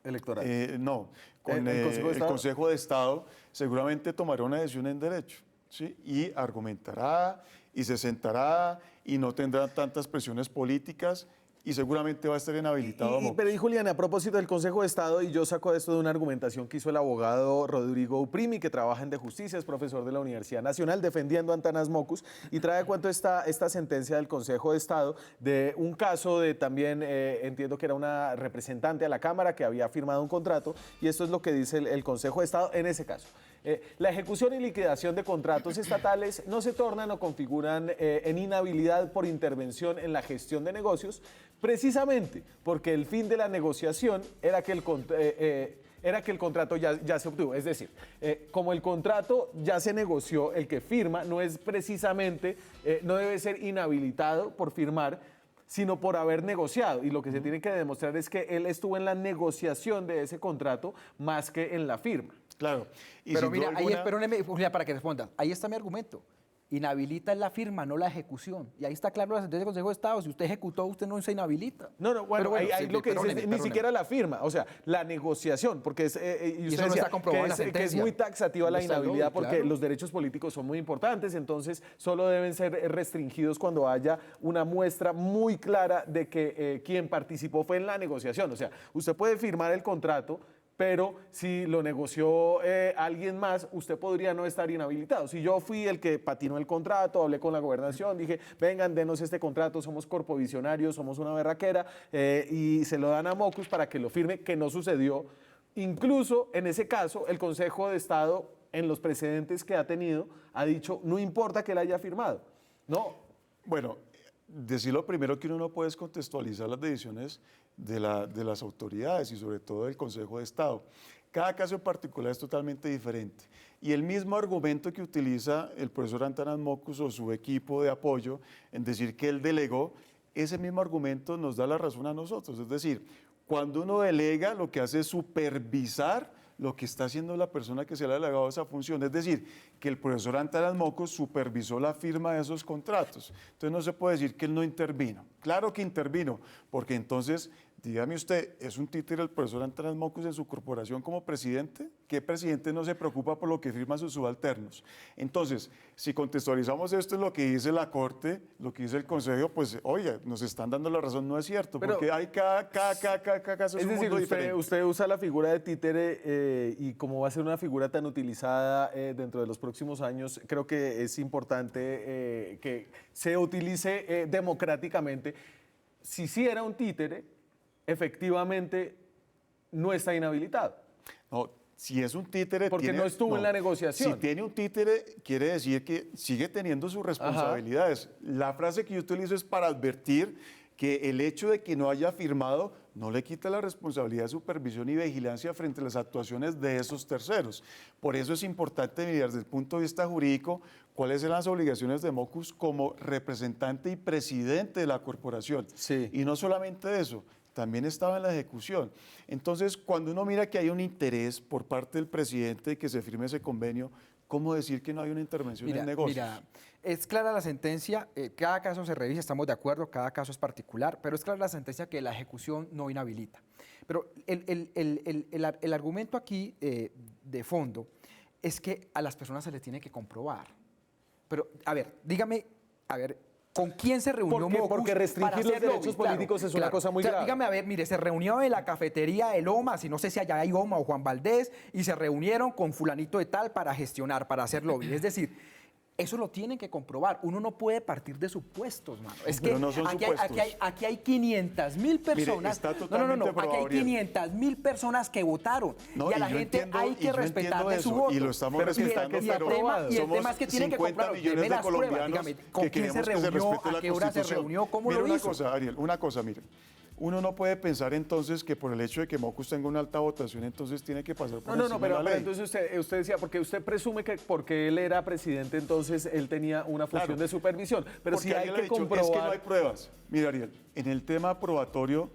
Electoral. No, con ¿El Consejo de el Estado? Consejo de Estado seguramente tomará una decisión en derecho, ¿sí? Y argumentará y se sentará y no tendrá tantas presiones políticas y seguramente va a estar inhabilitado. Pero Juliana, a propósito del Consejo de Estado, y yo saco esto de una argumentación que hizo el abogado Rodrigo Uprimi, que trabaja en De Justicia, es profesor de la Universidad Nacional, defendiendo a Antanas Mockus, y trae a cuento esta sentencia del Consejo de Estado de un caso de también, entiendo que era una representante a la Cámara que había firmado un contrato, y esto es lo que dice el Consejo de Estado en ese caso. La ejecución y liquidación de contratos estatales no se tornan o configuran en inhabilidad por intervención en la gestión de negocios, precisamente porque el fin de la negociación era que el contrato ya se obtuvo. Es decir, como el contrato ya se negoció, el que firma no es precisamente, no debe ser inhabilitado por firmar, sino por haber negociado. Y lo que se tiene que demostrar es que él estuvo en la negociación de ese contrato más que en la firma. Claro. Y Pero sin mira, duda ahí alguna- espérenme, Julia, para que responda. Ahí está mi argumento. Inhabilita es la firma, no la ejecución. Y ahí está claro la sentencia del Consejo de Estado. Si usted ejecutó, usted no se inhabilita. No, bueno, Pero ahí sí, lo que dice es perdóneme, ni perdóneme. siquiera la firma, o sea, la negociación, porque es, y usted eso no decía está comprobado en la que es sentencia. muy taxativa la Está inhabilidad lógico, porque claro. los derechos políticos son muy importantes, entonces solo deben ser restringidos cuando haya una muestra muy clara de que quien participó fue en la negociación. O sea, usted puede firmar el contrato, pero si lo negoció alguien más, usted podría no estar inhabilitado. Si yo fui el que patinó el contrato, hablé con la gobernación, dije, vengan, denos este contrato, somos corpovisionarios, somos una berraquera, y se lo dan a Mockus para que lo firme, que no sucedió. Incluso en ese caso, el Consejo de Estado, en los precedentes que ha tenido, ha dicho, no importa que él haya firmado. No, Bueno, decir lo primero que uno no puede es contextualizar las decisiones de las autoridades y sobre todo del Consejo de Estado. Cada caso en particular es totalmente diferente. Y el mismo argumento que utiliza el profesor Antanas Mockus o su equipo de apoyo en decir que él delegó, ese mismo argumento nos da la razón a nosotros. Es decir, cuando uno delega, lo que hace es supervisar lo que está haciendo la persona que se le ha delegado esa función. Es decir, que el profesor Antanas Mockus supervisó la firma de esos contratos. Entonces no se puede decir que él no intervino. Claro que intervino, porque entonces, dígame usted, ¿es un títere el profesor Antanas Mockus en su corporación como presidente? ¿Qué presidente no se preocupa por lo que firman sus subalternos? Entonces, si contextualizamos esto en lo que dice la Corte, lo que dice el Consejo, pues, oye, nos están dando la razón, no es cierto, Pero- porque hay cada caso es es un decir, mundo diferente. usted usa la figura de títere y como va a ser una figura tan utilizada dentro de los próximos años, creo que es importante que se utilice democráticamente. Si sí era un títere, efectivamente no está inhabilitado. No, si es un títere... Porque no estuvo en la negociación. Si tiene un títere, quiere decir que sigue teniendo sus responsabilidades. La frase que yo utilizo es para advertir que el hecho de que no haya firmado no le quita la responsabilidad de supervisión y vigilancia frente a las actuaciones de esos terceros. Por eso es importante mirar desde el punto de vista jurídico cuáles son las obligaciones de Mockus como representante y presidente de la corporación. Sí. Y no solamente eso, también estaba en la ejecución. Entonces, cuando uno mira que hay un interés por parte del presidente de que se firme ese convenio, ¿cómo decir que no hay una intervención en negocios? Mira, es clara la sentencia, cada caso se revisa, estamos de acuerdo, cada caso es particular, pero es clara la sentencia que la ejecución no inhabilita. Pero el argumento aquí de fondo es que a las personas se les tiene que comprobar. Pero, a ver, dígame, ¿con quién se reunió Mockus? Porque restringir los derechos políticos es una cosa muy grave. Dígame, a ver, mire, se reunió en la cafetería de Lomas, y no sé si allá hay Oma o Juan Valdés, y se reunieron con fulanito de tal para gestionar, para hacer lobby. Es decir, eso lo tienen que comprobar. Uno no puede partir de supuestos, mano. Es que no son aquí hay 500.000 personas. Mire, aquí hay 500.000 personas que votaron. No, y a la gente hay que respetarle su voto. Y lo estamos respetando, pero y el tema es que tienen que comprobar. millones de colombianos dígame, ¿con quién se reunió? ¿A qué hora se reunió? ¿Cómo lo hizo? Una cosa, Ariel, mire. Uno no puede pensar entonces que por el hecho de que Mockus tenga una alta votación, entonces tiene que pasar por encima de la ley. Pero entonces usted decía, porque usted presume que porque él era presidente, entonces él tenía una función de supervisión. Pero si hay que comprobar... Es que no hay pruebas. Mira, Ariel, en el tema probatorio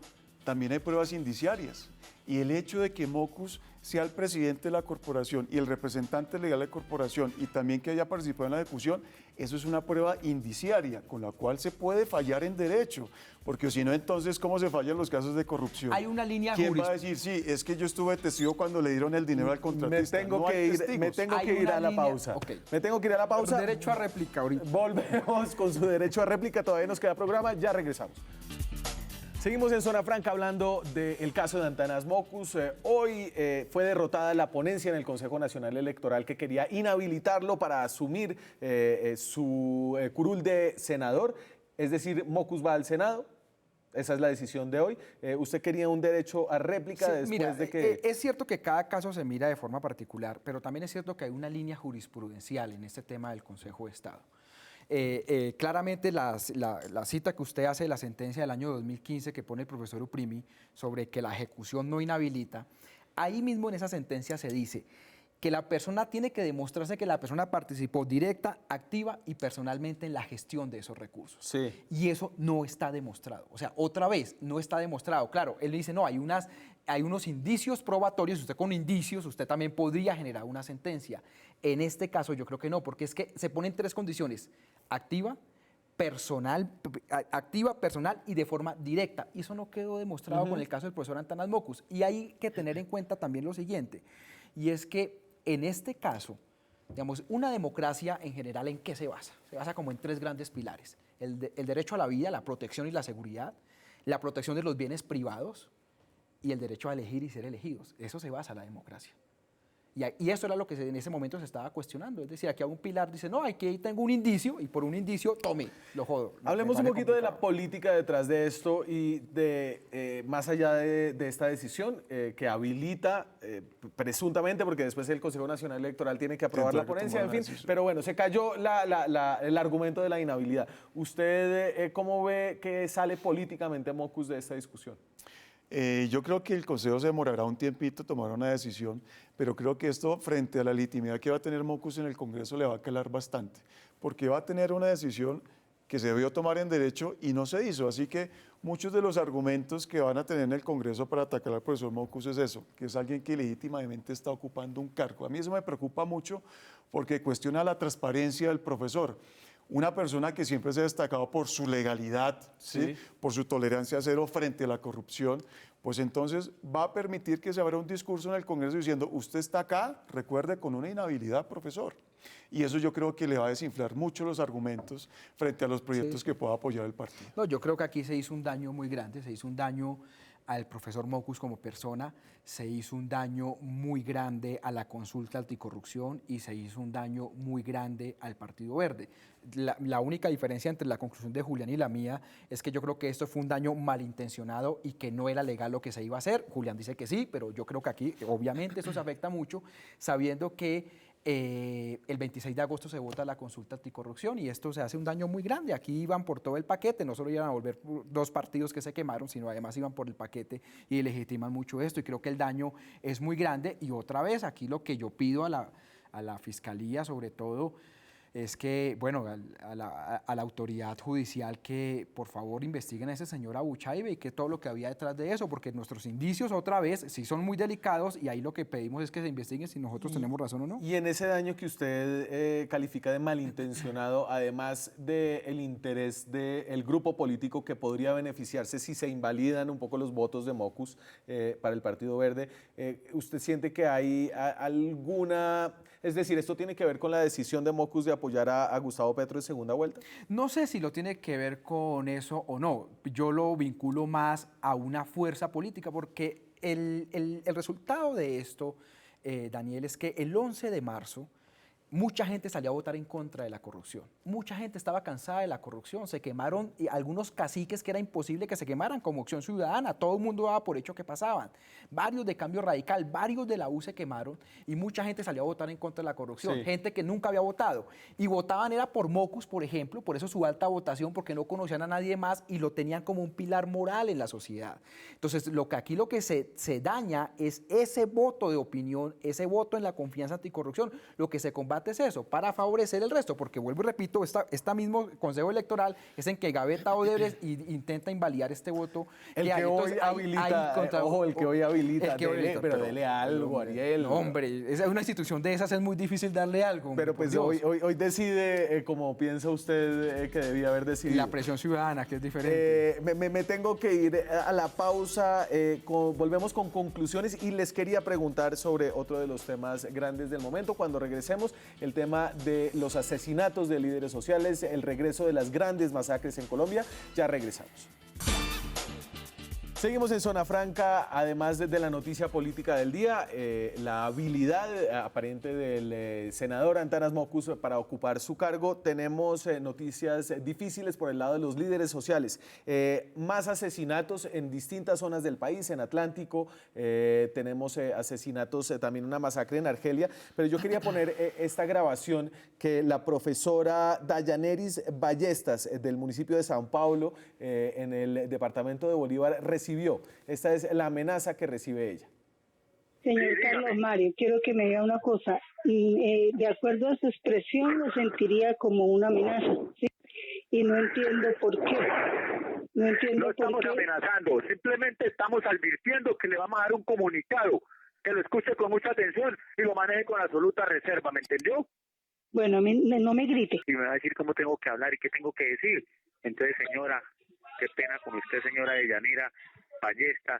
también hay pruebas indiciarias. Y el hecho de que Mockus sea el presidente de la corporación y el representante legal de la corporación y también que haya participado en la ejecución, eso es una prueba indiciaria con la cual se puede fallar en derecho, porque si no, entonces, ¿cómo se fallan los casos de corrupción? Hay una línea ¿Quién va a decir, sí, es que yo estuve testigo cuando le dieron el dinero al contratista? Me tengo que ir a la pausa. Okay. Me tengo que ir a la pausa. Derecho a réplica ahorita. Volvemos con su derecho a réplica, todavía nos queda programa, ya regresamos. Seguimos en Zona Franca hablando del caso de Antanas Mockus. Hoy fue derrotada la ponencia en el Consejo Nacional Electoral que quería inhabilitarlo para asumir su curul de senador. Es decir, Mockus va al Senado. Esa es la decisión de hoy. Usted quería un derecho a réplica después de que... Es cierto que cada caso se mira de forma particular, pero también es cierto que hay una línea jurisprudencial en este tema del Consejo de Estado. Claramente la cita que usted hace de la sentencia del año 2015 que pone el profesor Uprimi sobre que la ejecución no inhabilita, ahí mismo en esa sentencia se dice que la persona tiene que demostrarse que la persona participó directa, activa y personalmente en la gestión de esos recursos. Sí. Y eso no está demostrado. O sea, otra vez, no está demostrado. Claro, él dice, no, hay unos indicios probatorios, usted con indicios, usted también podría generar una sentencia. En este caso yo creo que no, porque es que se ponen tres condiciones: activa, personal y de forma directa. Y eso no quedó demostrado con el caso del profesor Antanas Mockus. Y hay que tener en cuenta también lo siguiente, y es que en este caso, digamos, una democracia en general, ¿en qué se basa? Se basa como en tres grandes pilares: el derecho a la vida, la protección y la seguridad, la protección de los bienes privados y el derecho a elegir y ser elegidos. Eso se basa la democracia. Y eso era lo que en ese momento se estaba cuestionando. Es decir, aquí a un pilar dice, no, aquí tengo un indicio y por un indicio, tome, lo jodo. Hablemos un poquito de la política detrás de esto y de más allá de esta decisión que habilita presuntamente, porque después el Consejo Nacional Electoral tiene que aprobar la ponencia, en fin. Pero bueno, se cayó el argumento de la inhabilidad. ¿Usted cómo ve que sale políticamente Mockus de esta discusión? Yo creo que el Consejo se demorará un tiempito tomar una decisión, pero creo que esto, frente a la legitimidad que va a tener Mockus en el Congreso, le va a calar bastante, porque va a tener una decisión que se debió tomar en derecho y no se hizo. Así que muchos de los argumentos que van a tener en el Congreso para atacar al profesor Mockus es eso, que es alguien que legítimamente está ocupando un cargo. A mí eso me preocupa mucho porque cuestiona la transparencia del profesor. Una persona que siempre se ha destacado por su legalidad, ¿sí? Por su tolerancia cero frente a la corrupción, pues entonces va a permitir que se abra un discurso en el Congreso diciendo, usted está acá, recuerde, con una inhabilidad, profesor. Y eso yo creo que le va a desinflar mucho los argumentos frente a los proyectos que pueda apoyar el partido. No, yo creo que aquí se hizo un daño muy grande, se hizo un daño al profesor Mockus como persona, se hizo un daño muy grande a la consulta anticorrupción y se hizo un daño muy grande al Partido Verde. La única diferencia entre la conclusión de Julián y la mía es que yo creo que esto fue un daño malintencionado y que no era legal lo que se iba a hacer. Julián dice que sí, pero yo creo que aquí obviamente eso se afecta mucho, sabiendo que el 26 de agosto se vota la consulta anticorrupción y esto se hace un daño muy grande. Aquí iban por todo el paquete, no solo iban a volver dos partidos que se quemaron, sino además iban por el paquete y legitiman mucho esto y creo que el daño es muy grande. Y otra vez, aquí lo que yo pido a la Fiscalía sobre todo es que, bueno, a la autoridad judicial que por favor investiguen a ese señor Abuchaibe y que todo lo que había detrás de eso, porque nuestros indicios otra vez sí son muy delicados y ahí lo que pedimos es que se investiguen si nosotros tenemos razón o no. Y en ese daño que usted califica de malintencionado, además del interés del grupo político que podría beneficiarse si se invalidan un poco los votos de Mockus para el Partido Verde, ¿usted siente que hay alguna... Es decir, ¿esto tiene que ver con la decisión de Mockus de apoyar a Gustavo Petro en segunda vuelta? No sé si lo tiene que ver con eso o no. Yo lo vinculo más a una fuerza política porque el resultado de esto, Daniel, es que el 11 de marzo mucha gente salió a votar en contra de la corrupción. Mucha gente estaba cansada de la corrupción. Se quemaron algunos caciques que era imposible que se quemaran, como Acción Ciudadana. Todo el mundo daba por hecho que pasaban. Varios de Cambio Radical, varios de la U se quemaron y mucha gente salió a votar en contra de la corrupción. Sí. Gente que nunca había votado. Y votaban era por Mockus, por ejemplo, por eso su alta votación, porque no conocían a nadie más y lo tenían como un pilar moral en la sociedad. Entonces, lo que se daña es ese voto de opinión, ese voto en la confianza anticorrupción. Lo que se combate es eso, para favorecer el resto, porque vuelvo y repito, este mismo Consejo Electoral es en que gaveta Odebrecht e intenta invalidar este voto. El que hoy habilita, el que hoy habilita, pero dele algo, Ariel. No, hombre, es una institución de esas es muy difícil darle algo. Pero pues hoy decide como piensa usted que debía haber decidido. La presión ciudadana, que es diferente. Me tengo que ir a la pausa, volvemos con conclusiones y les quería preguntar sobre otro de los temas grandes del momento. Cuando regresemos, el tema de los asesinatos de líderes sociales, el regreso de las grandes masacres en Colombia. Ya regresamos. Seguimos en Zona Franca, además de la noticia política del día, la habilidad aparente del senador Antanas Mockus para ocupar su cargo. Tenemos noticias difíciles por el lado de los líderes sociales. Más asesinatos en distintas zonas del país, en Atlántico, tenemos asesinatos, también una masacre en Argelia, pero yo quería poner esta grabación que la profesora Dayaneris Ballestas del municipio de São Paulo, en el departamento de Bolívar, recibió. Esta es la amenaza que recibe ella. Señor Carlos Mario, quiero que me diga una cosa. De acuerdo a su expresión, lo sentiría como una amenaza, ¿sí? Y no entiendo por qué. No estamos amenazando, simplemente estamos advirtiendo que le vamos a dar un comunicado, que lo escuche con mucha atención y lo maneje con absoluta reserva, ¿me entendió? Bueno, no me grite. Y me va a decir cómo tengo que hablar y qué tengo que decir. Entonces, señora, qué pena con usted, señora Deyanira Ballesta,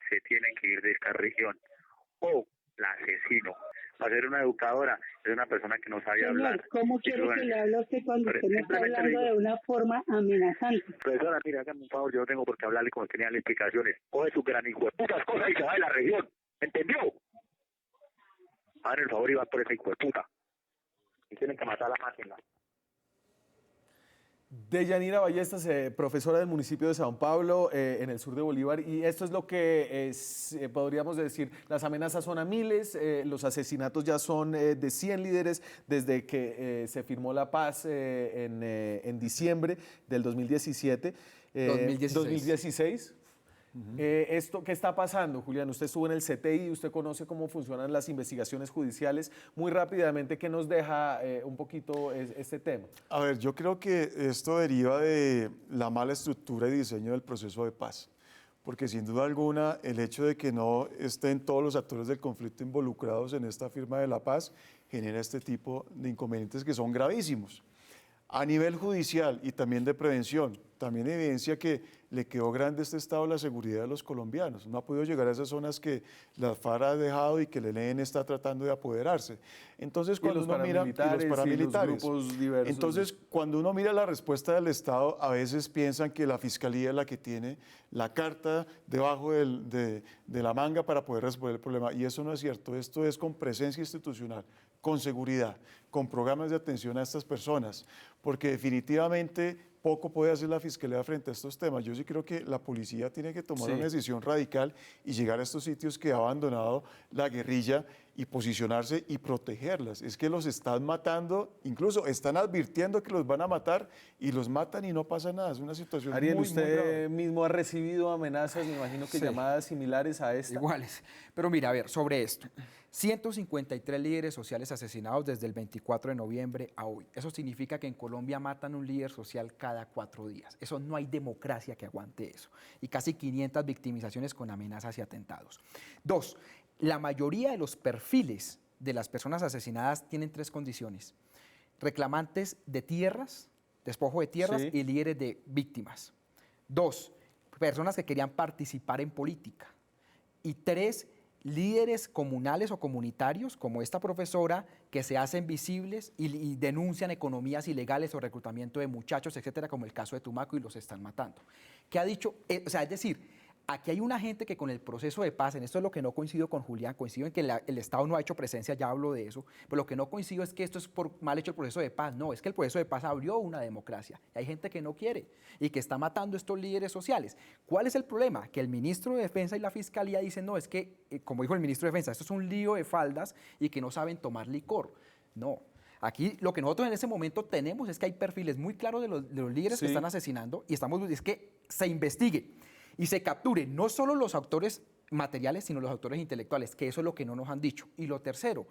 se tiene que ir de esta región. O la asesino. Va a ser una educadora, es una persona que no sabe hablar. ¿Cómo quiere que le hable a usted cuando usted me está hablando de una forma amenazante? Profesora, mira, hágame un favor, yo no tengo por qué hablarle como tenía las explicaciones. Coge su gran hijo de putas cosas y se va de la región. ¿Entendió? Hagan el favor y va por esa hijo de puta. Y tienen que matar a la máquina. Deyanira Ballestas, profesora del municipio de São Paulo, en el sur de Bolívar, y esto es lo que podríamos decir, las amenazas son a miles, los asesinatos ya son de 100 líderes desde que se firmó la paz en diciembre del 2017. 2016. Esto, ¿qué está pasando, Julián? Usted estuvo en el CTI, usted conoce cómo funcionan las investigaciones judiciales. Muy rápidamente, ¿qué nos deja un poquito este tema? A ver, yo creo que esto deriva de la mala estructura y diseño del proceso de paz, porque sin duda alguna el hecho de que no estén todos los actores del conflicto involucrados en esta firma de la paz genera este tipo de inconvenientes que son gravísimos. A nivel judicial y también de prevención, también evidencia que le quedó grande este estado la seguridad de los colombianos. No ha podido llegar a esas zonas que la FARC ha dejado y que el ELN está tratando de apoderarse. Entonces, cuando uno mira los paramilitares, grupos diversos. Entonces, cuando uno mira la respuesta del Estado, a veces piensan que la Fiscalía es la que tiene la carta debajo de la manga para poder resolver el problema. Y eso no es cierto. Esto es con presencia institucional, con seguridad, con programas de atención a estas personas, porque definitivamente poco puede hacer la Fiscalía frente a estos temas. Yo sí creo que la policía tiene que tomar una decisión radical y llegar a estos sitios que ha abandonado la guerrilla y posicionarse y protegerlas. Es que los están matando, incluso están advirtiendo que los van a matar y los matan y no pasa nada. Es una situación Ariel, muy usted grave. mismo ha recibido amenazas, me imagino que Sí. llamadas similares a esta. Iguales. Pero mira, a ver, sobre esto. 153 líderes sociales asesinados desde el 24 de noviembre a hoy. Eso significa que en Colombia matan un líder social cada 4 días. Eso no hay democracia que aguante eso. Y casi 500 victimizaciones con amenazas y atentados. 2, la mayoría de los perfiles de las personas asesinadas tienen 3 condiciones. Reclamantes de tierras, despojo de tierras Sí. y líderes de víctimas. 2, personas que querían participar en política. Y 3, líderes comunales o comunitarios, como esta profesora, que se hacen visibles y denuncian economías ilegales o reclutamiento de muchachos, etcétera, como el caso de Tumaco, y los están matando. ¿Qué ha dicho? O sea, es decir, aquí hay una gente que con el proceso de paz, en esto es lo que no coincido con Julián, coincido en que el Estado no ha hecho presencia, ya hablo de eso, pero lo que no coincido es que esto es por mal hecho el proceso de paz. No, es que el proceso de paz abrió una democracia. Y hay gente que no quiere y que está matando a estos líderes sociales. ¿Cuál es el problema? Que el ministro de Defensa y la Fiscalía dicen, no, es que, como dijo el ministro de Defensa, esto es un lío de faldas y que no saben tomar licor. No. Aquí lo que nosotros en ese momento tenemos es que hay perfiles muy claros de los líderes Sí. que están asesinando y es que se investigue y se capture no solo los autores materiales, sino los autores intelectuales, que eso es lo que no nos han dicho. Y lo tercero,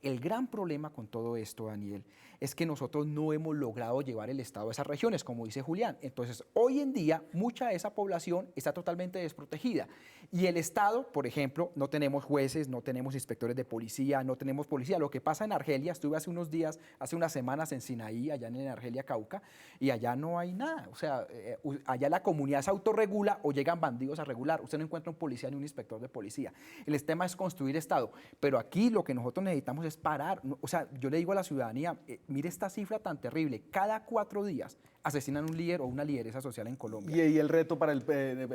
el gran problema con todo esto, Daniel, es que nosotros no hemos logrado llevar el Estado a esas regiones, como dice Julián. Entonces, hoy en día, mucha de esa población está totalmente desprotegida. Y el Estado, por ejemplo, no tenemos jueces, no tenemos inspectores de policía, no tenemos policía. Lo que pasa en Argelia, estuve hace unos días, hace unas semanas en Sinaí, allá en Argelia, Cauca, y allá no hay nada. O sea, allá la comunidad se autorregula o llegan bandidos a regular. Usted no encuentra un policía ni un inspector de policía. El tema es construir Estado. Pero aquí lo que nosotros necesitamos es parar. O sea, yo le digo a la ciudadanía, mire esta cifra tan terrible. Cada 4 días asesinan un líder o una lideresa social en Colombia. Y el reto para el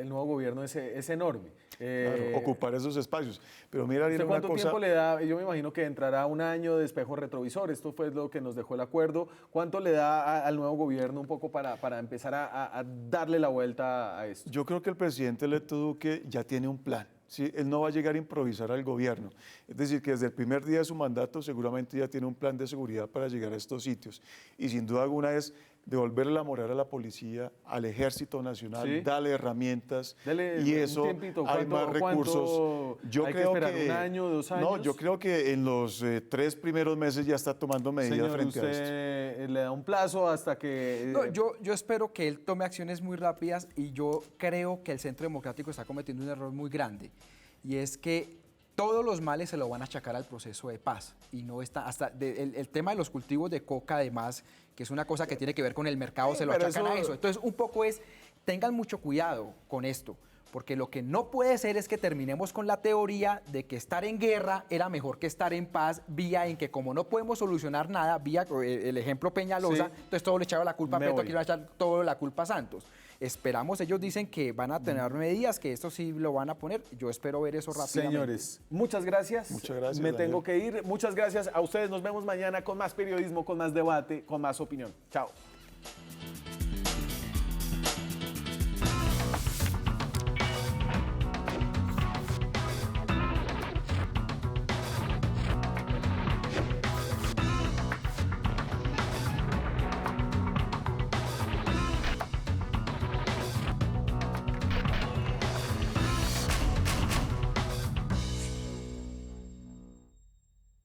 nuevo gobierno es enorme. Claro, ocupar esos espacios. Pero mira, Ariel, ¿Usted una cuánto cosa... tiempo le da? Yo me imagino que entrará un año de espejo retrovisor. Esto fue lo que nos dejó el acuerdo. ¿Cuánto le da al nuevo gobierno un poco para empezar a darle la vuelta a esto? Yo creo que el presidente electo Duque ya tiene un plan. ¿Sí? Él no va a llegar a improvisar al gobierno. Es decir, que desde el primer día de su mandato seguramente ya tiene un plan de seguridad para llegar a estos sitios. Y sin duda alguna es devolverle la moral a la policía, al Ejército Nacional, Sí. darle herramientas Dele y un eso tiempito. hay más recursos. Yo hay que esperar un año, 2 años. No, yo creo que en los 3 primeros meses ya está tomando medidas Señor, frente a esto. usted le da un plazo hasta que... No, yo espero que él tome acciones muy rápidas y yo creo que el Centro Democrático está cometiendo un error muy grande y es que todos los males se lo van a achacar al proceso de paz y no está el tema de los cultivos de coca además, que es una cosa que tiene que ver con el mercado, se lo pero achacan a eso- eso. Entonces un poco tengan mucho cuidado con esto. Porque lo que no puede ser es que terminemos con la teoría de que estar en guerra era mejor que estar en paz, vía en que como no podemos solucionar nada, vía el ejemplo Peñalosa, Sí. entonces todo le echaba la culpa a Me Petro, voy. aquí le va a echar todo la culpa a Santos. Esperamos, ellos dicen que van a tener medidas, que esto sí lo van a poner, yo espero ver eso rápidamente. Señores, muchas gracias. Muchas gracias, Me Daniel. tengo que ir. Muchas gracias a ustedes. Nos vemos mañana con más periodismo, con más debate, con más opinión. Chao.